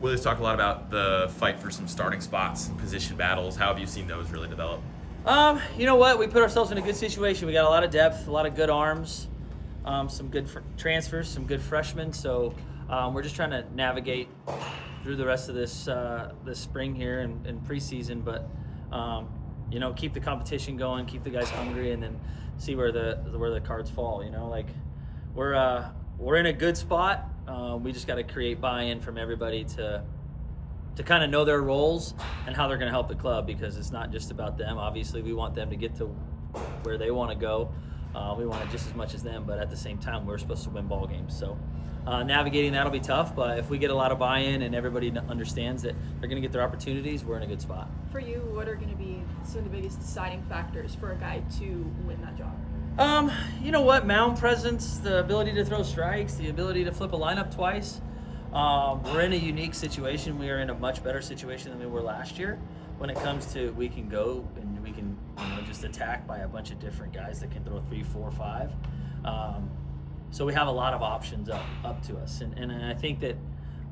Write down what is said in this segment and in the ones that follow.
Willie's talked a lot about the fight for some starting spots and position battles. How have you seen those really develop? You know what? We put ourselves in a good situation. We got a lot of depth, a lot of good arms, some good transfers, some good freshmen. So we're just trying to navigate through the rest of this spring here and preseason. But keep the competition going, keep the guys hungry, and then see where the cards fall. We're in a good spot. We just got to create buy-in from everybody to kind of know their roles and how they're going to help the club, because it's not just about them. Obviously, we want them to get to where they want to go. We want it just as much as them, but at the same time, we're supposed to win ball games. So navigating that'll be tough, but if we get a lot of buy-in and everybody understands that they're going to get their opportunities, we're in a good spot. For you, what are going to be some of the biggest deciding factors for a guy to win that job? You know what? Mound presence, the ability to throw strikes, the ability to flip a lineup twice. We're in a unique situation. We are in a much better situation than we were last year when it comes to we can go and we can just attack by a bunch of different guys that can throw 3, 4, 5. So we have a lot of options up to us. And I think that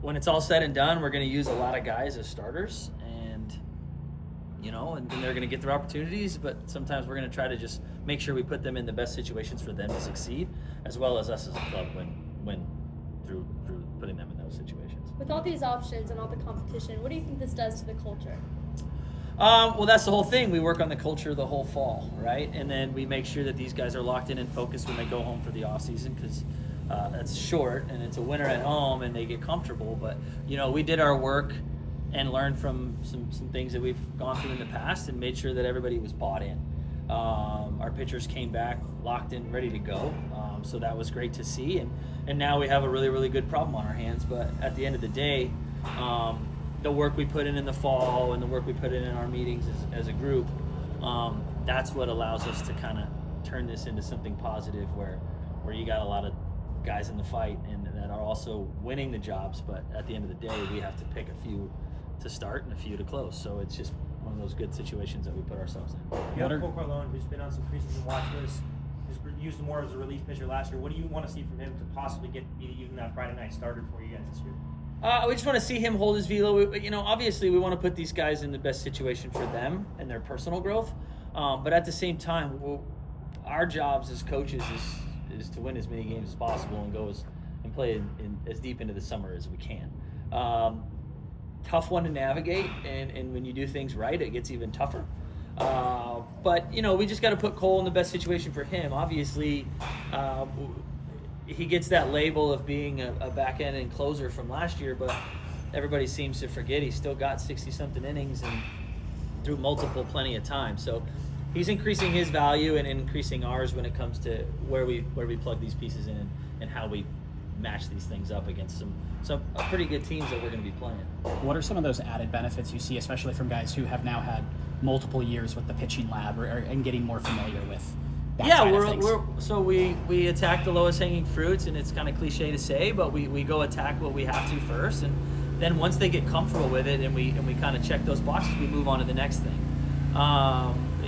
when it's all said and done, we're going to use a lot of guys as starters, and they're going to get their opportunities, but sometimes we're going to try to just make sure we put them in the best situations for them to succeed, as well as us as a club win through putting them in those situations. With all these options and all the competition, what do you think this does to the culture? Well, that's the whole thing. We work on the culture the whole fall, right? And then we make sure that these guys are locked in and focused when they go home for the off season, because that's short and it's a winter at home and they get comfortable. But we did our work and learned from some things that we've gone through in the past and made sure that everybody was bought in. Our pitchers came back locked in, ready to go. So that was great to see. And now we have a really, really good problem on our hands. But at the end of the day, the work we put in the fall and the work we put in our meetings as a group, that's what allows us to kind of turn this into something positive where you got a lot of guys in the fight and that are also winning the jobs. But at the end of the day, we have to pick a few to start and a few to close. So it's just one of those good situations that we put ourselves in. You have Cole Carlone, who's been on some preseason watch lists, who's used more as a relief pitcher last year. What do you want to see from him to possibly get even that Friday night starter for you guys this year? We just want to see him hold his velo. Obviously we want to put these guys in the best situation for them and their personal growth. But at the same time, our jobs as coaches is to win as many games as possible and go and play as deep into the summer as we can. Tough one to navigate, and when you do things right, it gets even tougher. But we just got to put Cole in the best situation for him. Obviously, he gets that label of being a back end and closer from last year, but everybody seems to forget he's still got 60-something innings and through multiple plenty of time. So he's increasing his value and increasing ours when it comes to where we plug these pieces in and how we match these things up against some pretty good teams that we're going to be playing. What are some of those added benefits you see, especially from guys who have now had multiple years with the pitching lab and getting more familiar with that side of things? We attack the lowest hanging fruits, and it's kind of cliche to say, but we go attack what we have to first, and then once they get comfortable with it and we kind of check those boxes, we move on to the next thing.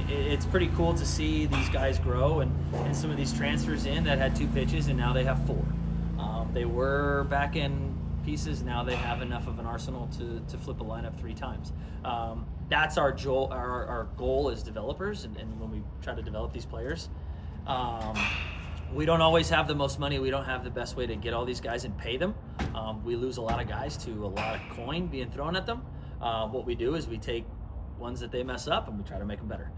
It's pretty cool to see these guys grow and some of these transfers in that had 2 pitches and now they have 4. They were back end pieces, now they have enough of an arsenal to flip a lineup 3 times. That's our goal as developers, and when we try to develop these players. We don't always have the most money. We don't have the best way to get all these guys and pay them. We lose a lot of guys to a lot of coin being thrown at them. What we do is we take ones that they mess up and we try to make them better.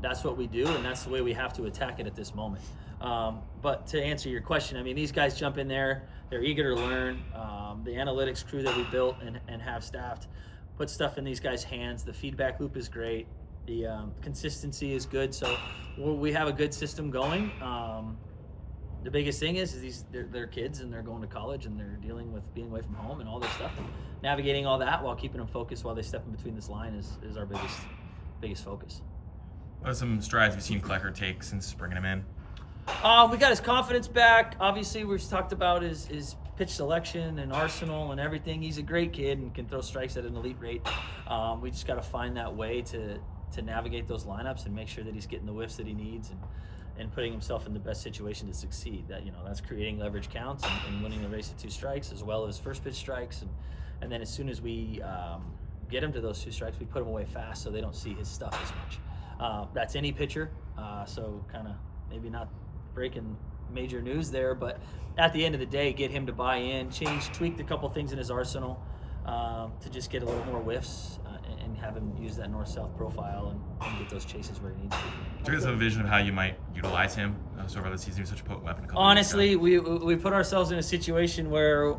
That's what we do, and that's the way we have to attack it at this moment. But to answer your question, these guys jump in there. They're eager to learn. The analytics crew that we built and have staffed put stuff in these guys' hands. The feedback loop is great. The consistency is good. So we have a good system going. The biggest thing is they're kids and they're going to college and they're dealing with being away from home and all this stuff, and navigating all that while keeping them focused while they step in between this line is our biggest focus. What are some strides we've seen Klecker take since bringing him in? We got his confidence back. Obviously, we've talked about his pitch selection and arsenal and everything. He's a great kid and can throw strikes at an elite rate. We just got to find that way to navigate those lineups and make sure that he's getting the whiffs that he needs and putting himself in the best situation to succeed. That's creating leverage counts and winning the race at 2 strikes as well as first pitch strikes And then as soon as we get him to those 2 strikes, we put him away fast so they don't see his stuff as much. That's any pitcher, so kind of maybe not breaking major news there, but at the end of the day, get him to buy in, tweaked a couple things in his arsenal to just get a little more whiffs and have him use that north-south profile and get those chases where he needs to. Do you guys have a vision of how you might utilize him so far this season? He's such a potent weapon. Honestly, we put ourselves in a situation where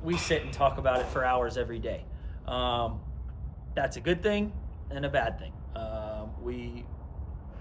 we sit and talk about it for hours every day. That's a good thing and a bad thing.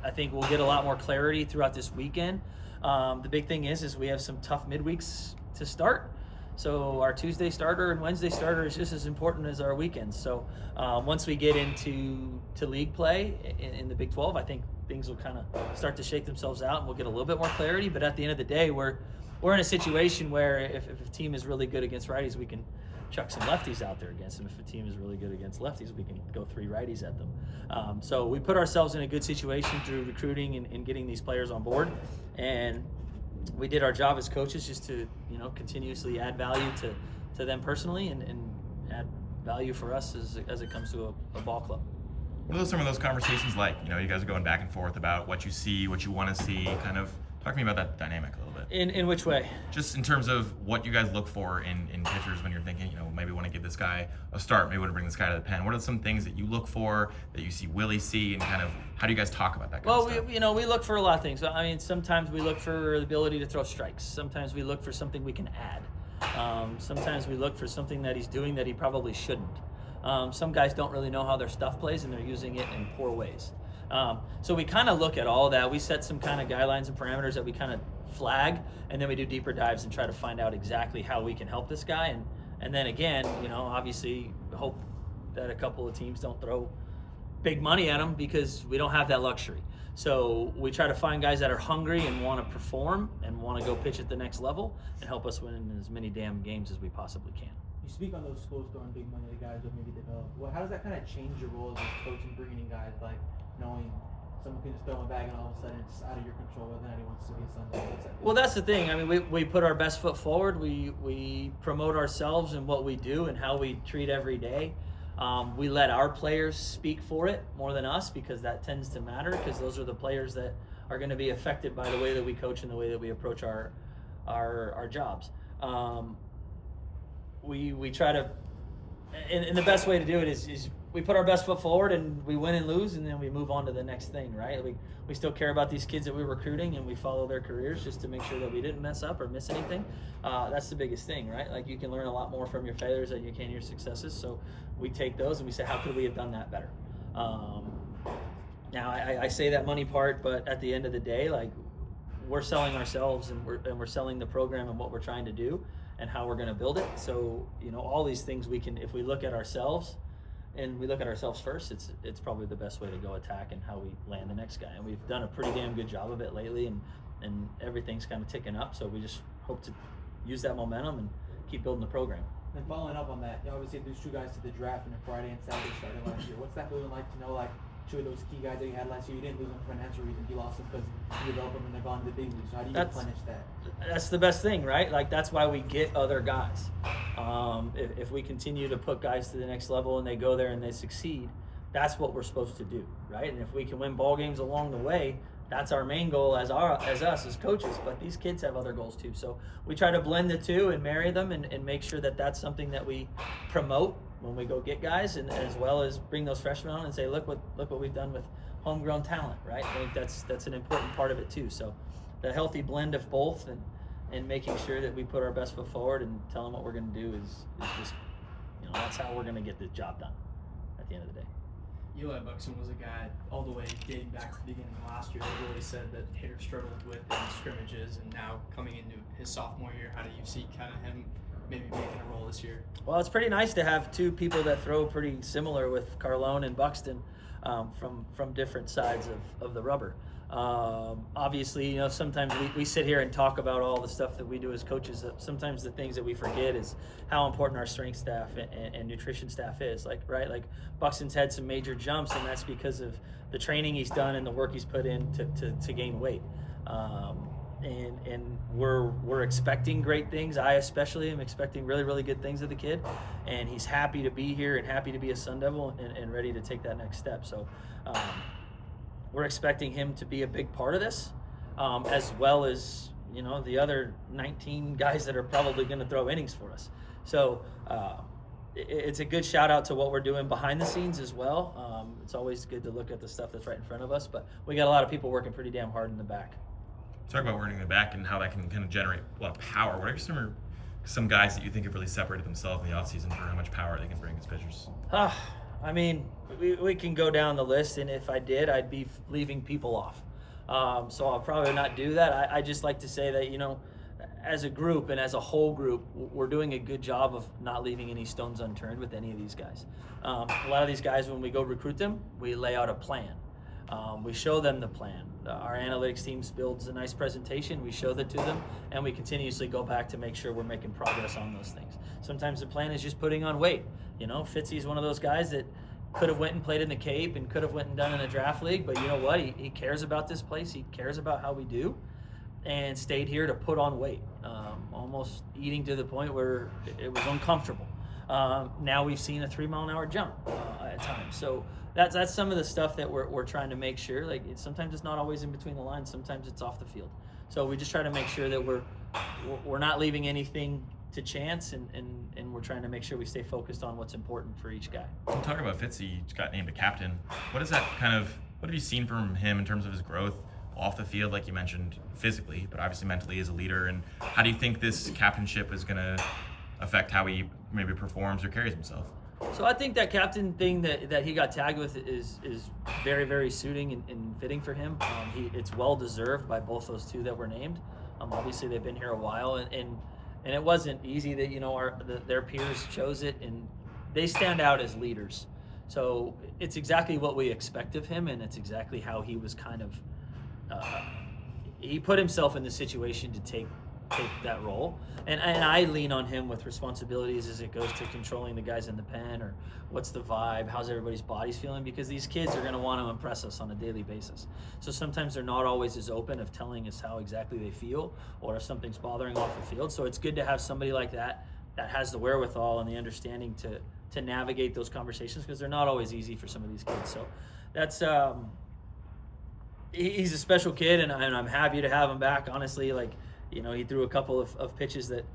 I think we'll get a lot more clarity throughout this weekend. The big thing is we have some tough midweeks to start. So our Tuesday starter and Wednesday starter is just as important as our weekends. So once we get into league play in the Big 12, I think things will kind of start to shake themselves out and we'll get a little bit more clarity. But at the end of the day, we're in a situation where if a team is really good against righties, we can chuck some lefties out there against them. If a team is really good against lefties, we can go 3 righties at them. So we put ourselves in a good situation through recruiting and getting these players on board. And we did our job as coaches just to, continuously add value to them personally and add value for us as it comes to a ball club. What are some of those conversations like? You guys are going back and forth about what you see, what you want to see, kind of talk to me about that dynamic a little bit. In which way? Just in terms of what you guys look for in pitchers when you're thinking, maybe want to give this guy a start, maybe want to bring this guy to the pen. What are some things that you look for, that you see Willie see, and kind of how do you guys talk about that kind of stuff? Well, we look for a lot of things. I mean, sometimes we look for the ability to throw strikes. Sometimes we look for something we can add. Sometimes we look for something that he's doing that he probably shouldn't. Some guys don't really know how their stuff plays, and they're using it in poor ways. So we kind of look at all that. We set some kind of guidelines and parameters that we kind of flag, and then we do deeper dives and try to find out exactly how we can help this guy. And then again, obviously hope that a couple of teams don't throw big money at him because we don't have that luxury. So we try to find guys that are hungry and want to perform and want to go pitch at the next level and help us win as many damn games as we possibly can. You speak on those schools throwing big money to guys that maybe develop. Well, how does that kind of change your role as a coach and bringing in guys like knowing someone can just throw a bag and all of a sudden it's out of your control whether or not he wants to be a Sunday? Well, that's the thing. I mean, we put our best foot forward. We promote ourselves and what we do and how we treat every day. We let our players speak for it more than us because that tends to matter because those are the players that are going to be affected by the way that we coach and the way that we approach our jobs. We try to, and the best way to do it is we put our best foot forward and we win and lose and then we move on to the next thing, right? We still care about these kids that we're recruiting and we follow their careers just to make sure that we didn't mess up or miss anything. That's the biggest thing, right? Like you can learn a lot more from your failures than you can your successes. So we take those and we say, how could we have done that better? Now I say that money part, but at the end of the day, like we're selling ourselves and we're selling the program and what we're trying to do and how we're going to build it. So, all these things we can, if we look at ourselves and we look at ourselves first, it's probably the best way to go attack and how we land the next guy. And we've done a pretty damn good job of it lately and everything's kind of ticking up. So we just hope to use that momentum and keep building the program. And following up on that, you obviously lose 2 guys to the draft and a Friday and Saturday started last year. What's that feeling like to know, like, 2 of those key guys that you had last year, you didn't lose them for financial reasons, you lost them because you developed them and they're gone to the big leagues. So how do you replenish that? That's the best thing, right? Like, that's why we get other guys. If we continue to put guys to the next level and they go there and they succeed, that's what we're supposed to do, right? And if we can win ball games along the way, that's our main goal as us as coaches, but these kids have other goals too. So we try to blend the two and marry them and make sure that that's something that we promote when we go get guys, and as well as bring those freshmen on and say, look what we've done with homegrown talent, right? I think that's an important part of it too. So the healthy blend of both and making sure that we put our best foot forward and tell them what we're going to do is just, that's how we're going to get the job done at the end of the day. Eli Buxton was a guy all the way dating back to the beginning of last year that really said that Hader struggled with in scrimmages, and now coming into his sophomore year, how do you see kind of him maybe making a role this year? Well, it's pretty nice to have 2 people that throw pretty similar with Carlone and Buxton from different sides of the rubber. Obviously, sometimes we sit here and talk about all the stuff that we do as coaches. Sometimes the things that we forget is how important our strength staff and nutrition staff is. Like Buxton's had some major jumps, and that's because of the training he's done and the work he's put in to gain weight. and we're expecting great things. I especially am expecting really, really good things of the kid, and he's happy to be here and happy to be a Sun Devil and ready to take that next step. So we're expecting him to be a big part of this, as well as the other 19 guys that are probably going to throw innings for us. So it's a good shout out to what we're doing behind the scenes as well. It's always good to look at the stuff that's right in front of us, but we got a lot of people working pretty damn hard in the back. Talk about working in the back and how that can kind of generate a lot of power. What are some guys that you think have really separated themselves in the offseason for how much power they can bring as pitchers? I mean, we can go down the list, and if I did, I'd be leaving people off. So I'll probably not do that. I just like to say that, as a group and as a whole group, we're doing a good job of not leaving any stones unturned with any of these guys. A lot of these guys, when we go recruit them, we lay out a plan. We show them the plan. Our analytics team builds a nice presentation. We show that to them, and we continuously go back to make sure we're making progress on those things. Sometimes the plan is just putting on weight. Fitzy's one of those guys that could have went and played in the Cape and could have went and done in a draft league, but you know what? He cares about this place. He cares about how we do, and stayed here to put on weight, almost eating to the point where it was uncomfortable. Now we've seen a 3-mile-an-hour jump at times. So that's some of the stuff that we're trying to make sure. Like sometimes it's not always in between the lines. Sometimes it's off the field. So we just try to make sure that we're not leaving anything to chance, and we're trying to make sure we stay focused on what's important for each guy. Talking about Fitzy, he got named a captain. What have you seen from him in terms of his growth off the field, like you mentioned, physically, but obviously mentally as a leader? And how do you think this captainship is going to affect how he maybe performs or carries himself? So I think that captain thing that he got tagged with is very, very suiting and fitting for him. It's well deserved by both those two that were named. Obviously they've been here a while, and it wasn't easy that their peers chose it, and they stand out as leaders. So it's exactly what we expect of him, and it's exactly how he was kind of he put himself in the situation to take that role, and I lean on him with responsibilities as it goes to controlling the guys in the pen, or what's the vibe, how's everybody's bodies feeling, because these kids are going to want to impress us on a daily basis. So sometimes they're not always as open of telling us how exactly they feel or if something's bothering off the field. So it's good to have somebody like that has the wherewithal and the understanding to navigate those conversations, because they're not always easy for some of these kids. So that's he's a special kid, and I'm happy to have him back. Honestly, he threw a couple of pitches that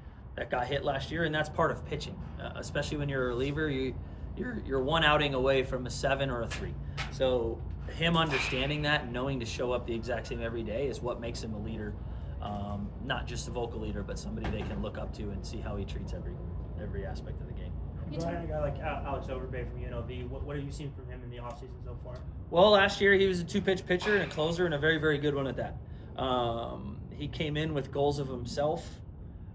got hit last year, and that's part of pitching. Especially when you're a reliever, you're one outing away from a 7 or a 3. So him understanding that and knowing to show up the exact same every day is what makes him a leader. Not just a vocal leader, but somebody they can look up to and see how he treats every aspect of the game. Brian, a guy like Alex Overbay from UNLV, what have you seen from him in the offseason so far? Well, last year he was a 2-pitch pitcher and a closer, and a very, very good one at that. He came in with goals of himself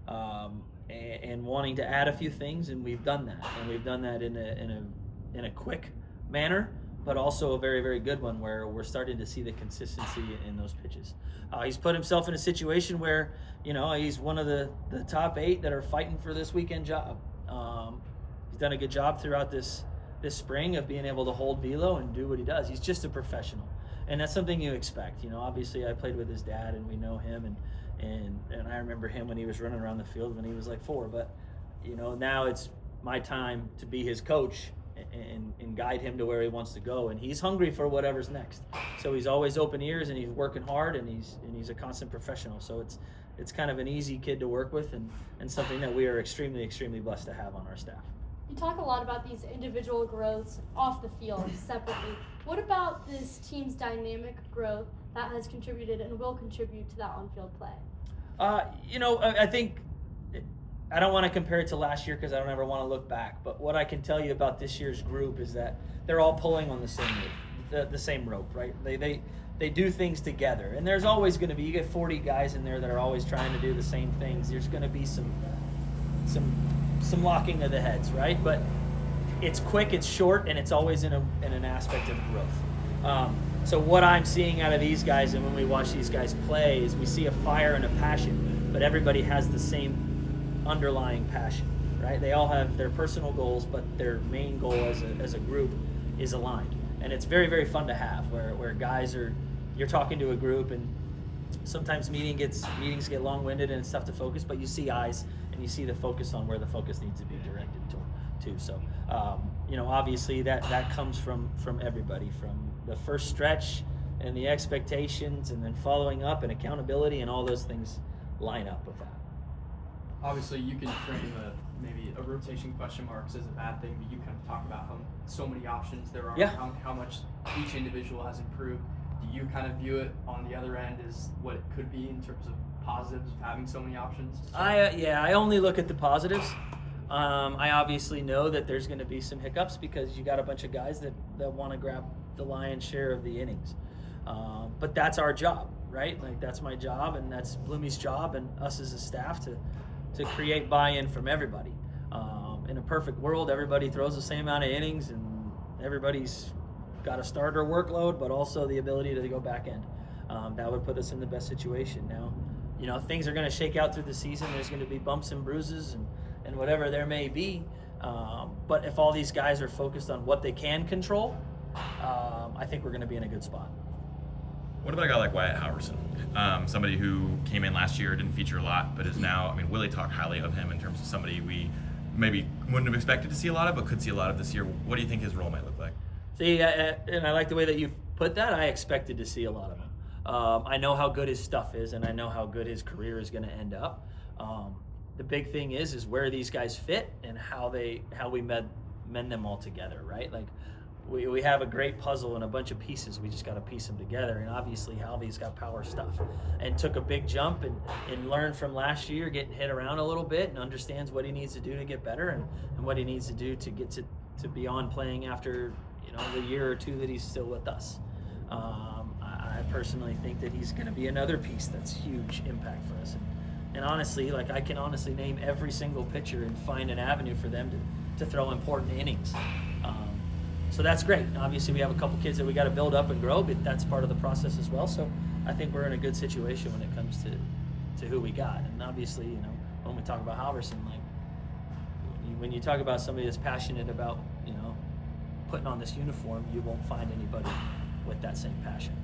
and wanting to add a few things, and we've done that. And we've done that in a quick manner, but also a very, very good one where we're starting to see the consistency in those pitches. He's put himself in a situation where, he's one of the top 8 that are fighting for this weekend job. He's done a good job throughout this spring of being able to hold velo and do what he does. He's just a professional. And that's something you expect. Obviously I played with his dad and we know him, and I remember him when he was running around the field when he was like 4, but now it's my time to be his coach and guide him to where he wants to go, and he's hungry for whatever's next. So he's always open ears, and he's working hard, and he's a constant professional. So it's kind of an easy kid to work with, and something that we are extremely, extremely blessed to have on our staff. You talk a lot about these individual growths off the field separately. What about this team's dynamic growth that has contributed and will contribute to that on-field play? I think I don't want to compare it to last year because I don't ever want to look back. But what I can tell you about this year's group is that they're all pulling on the same rope, right? They do things together, and there's always going to be, you get 40 guys in there that are always trying to do the same things. There's going to be some locking of the heads, right? But it's quick, it's short, and it's always in an aspect of growth. So what I'm seeing out of these guys, and when we watch these guys play, is we see a fire and a passion, but everybody has the same underlying passion, right? They all have their personal goals, but their main goal as a group is aligned. And it's very, very fun to have, where guys you're talking to a group, and sometimes meetings get long-winded and it's tough to focus, but you see eyes and you see the focus on where the focus needs to be directed to. So, obviously that comes from everybody, from the first stretch and the expectations, and then following up and accountability, and all those things line up with that. Obviously, you can frame maybe a rotation question marks as a bad thing, but you kind of talk about how so many options there are, Yeah. how much each individual has improved. Do you kind of view it on the other end as what it could be in terms of positives of having so many options? I only look at the positives. I obviously know that there's going to be some hiccups because you got a bunch of guys that want to grab the lion's share of the innings. But that's our job, right? Like, that's my job, and that's Bloomy's job, and us as a staff to create buy-in from everybody. In a perfect world, everybody throws the same amount of innings, and everybody's got a starter workload, but also the ability to go back end. That would put us in the best situation. Now, things are going to shake out through the season. There's going to be bumps and bruises and whatever there may be. But if all these guys are focused on what they can control, I think we're going to be in a good spot. What about a guy like Wyatt Howerson? Somebody who came in last year, didn't feature a lot, but is now, Willie talked highly of him in terms of somebody we maybe wouldn't have expected to see a lot of, but could see a lot of this year. What do you think his role might look like? See, and I like the way that you put that. I expected to see a lot of him. I know how good his stuff is, and I know how good his career is going to end up. The big thing is where these guys fit and how we mend them all together, right? Like, we have a great puzzle and a bunch of pieces. We just got to piece them together. And obviously, Halvey's got power stuff and took a big jump and learned from last year, getting hit around a little bit, and understands what he needs to do to get better and what he needs to do to get to beyond playing after the year or two that he's still with us. I personally think that he's going to be another piece that's huge impact for us. And honestly, like, I can honestly name every single pitcher and find an avenue for them to throw important innings. So that's great. Obviously, we have a couple kids that we got to build up and grow, but that's part of the process as well. So I think we're in a good situation when it comes to who we got. And obviously, when we talk about Halverson, like, when you talk about somebody that's passionate about, putting on this uniform, you won't find anybody with that same passion.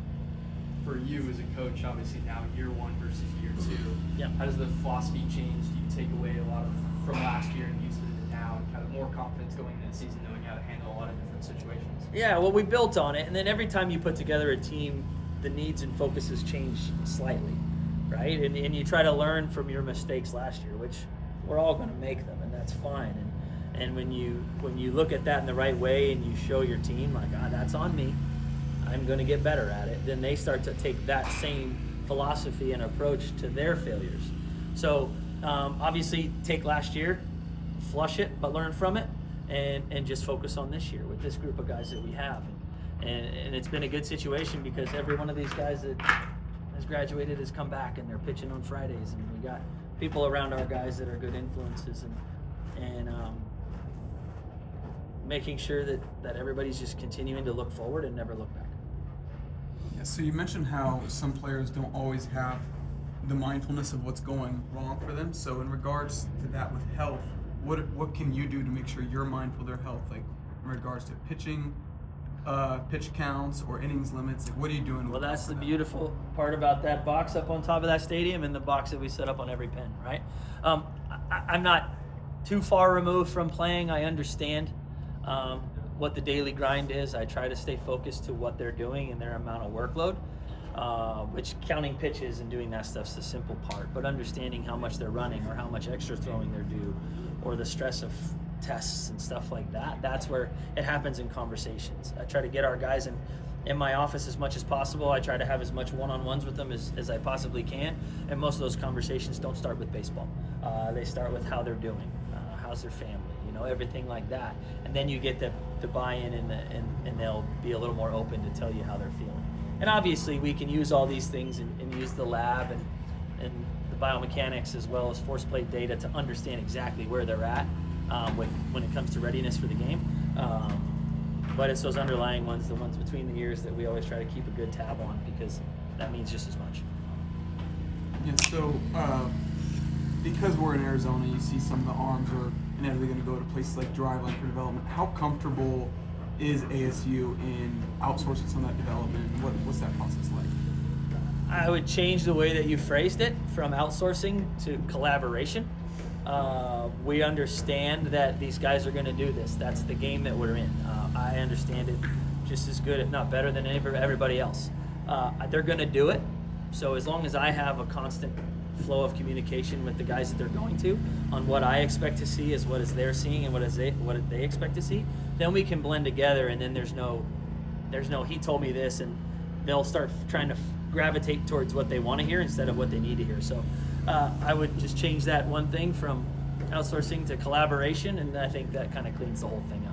For you as a coach, obviously now year one versus year two, Yeah. How does the philosophy change? Do you take away a lot from last year and use it into now, and kind of more confidence going into the season, knowing how to handle a lot of different situations? Yeah, well, we built on it, and then every time you put together a team, the needs and focuses change slightly, right? And you try to learn from your mistakes last year, which we're all going to make them, and that's fine. And when you look at that in the right way and you show your team, like, that's on me, I'm going to get better at it, then they start to take that same philosophy and approach to their failures. So obviously take last year, flush it, but learn from it, and just focus on this year with this group of guys that we have. And it's been a good situation because every one of these guys that has graduated has come back, and they're pitching on Fridays, and we got people around our guys that are good influences, and making sure that everybody's just continuing to look forward and never look back. Yeah, so you mentioned how some players don't always have the mindfulness of what's going wrong for them. So in regards to that with health, what can you do to make sure you're mindful of their health, like in regards to pitching, pitch counts or innings limits? Like, what are you doing? Well, that's the beautiful part about that box up on top of that stadium and the box that we set up on every pen, right? I'm not too far removed from playing. I understand what the daily grind is. I try to stay focused to what they're doing and their amount of workload, which counting pitches and doing that stuff's the simple part, but understanding how much they're running or how much extra throwing they're due or the stress of tests and stuff like that, that's where it happens in conversations. I try to get our guys in my office as much as possible. I try to have as much one-on-ones with them as I possibly can, and most of those conversations don't start with baseball. They start with how they're doing, how's their family, everything like that. And then you get the buy-in and they'll be a little more open to tell you how they're feeling. And obviously we can use all these things and use the lab and the biomechanics as well as force plate data to understand exactly where they're at when it comes to readiness for the game. But it's those underlying ones, the ones between the ears, that we always try to keep a good tab on, because that means just as much. Yeah, so because we're in Arizona, you see some of the arms are inevitably going to go to places like Driveline for development. How comfortable is ASU in outsourcing some of that development? What's that process like? I would change the way that you phrased it from outsourcing to collaboration. We understand that these guys are going to do this. That's the game that we're in. I understand it just as good, if not better, than everybody else. They're going to do it. So as long as I have a constant flow of communication with the guys that they're going to on what I expect to see as what is they're seeing and what they expect to see, then we can blend together, and then there's no he told me this, and they'll start trying to gravitate towards what they want to hear instead of what they need to hear. So I would just change that one thing from outsourcing to collaboration, and I think that kind of cleans the whole thing up.